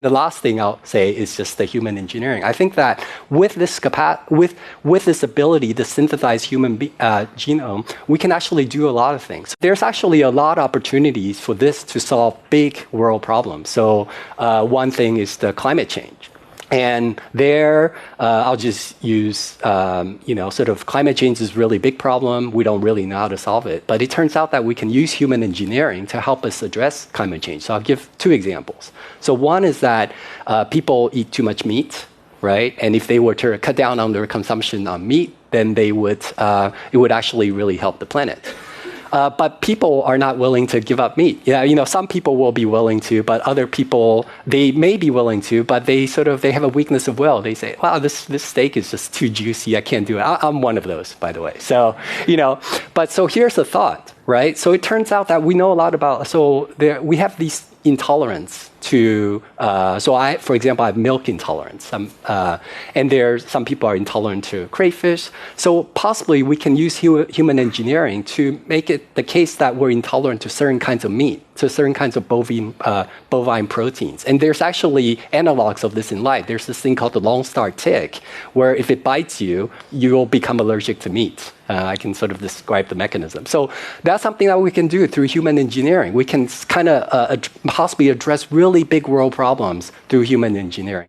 The last thing I'll say is just the human engineering. I think that with this with this ability to synthesize human genome, we can actually do a lot of things. There's actually a lot of opportunities for this to solve big world problems. So one thing is the climate change. And there, I'll just use, sort of climate change is a really big problem. We don't really know how to solve it. But it turns out that we can use human engineering to help us address climate change. So I'll give two examples. So one is that people eat too much meat, right? And if they were to cut down on their consumption on meat, then it would actually really help the planet. But people are not willing to give up meat. Yeah, some people will be willing to, but other people, they may be willing to, but they have a weakness of will. They say, wow, this steak is just too juicy. I can't do it. I'm one of those, by the way. So, so here's the thought, right? So it turns out that we know a lot about, we have these intolerance to, for example, I have milk intolerance. And some people are intolerant to crayfish. So possibly we can use human engineering to make it the case that we're intolerant to certain kinds of meat, to certain kinds of bovine proteins. And there's actually analogs of this in life. There's this thing called the Lone Star tick, where if it bites you, you'll become allergic to meat. I can sort of describe the mechanism. So that's something that we can do through human engineering. We can kind of possibly address really big world problems through human engineering.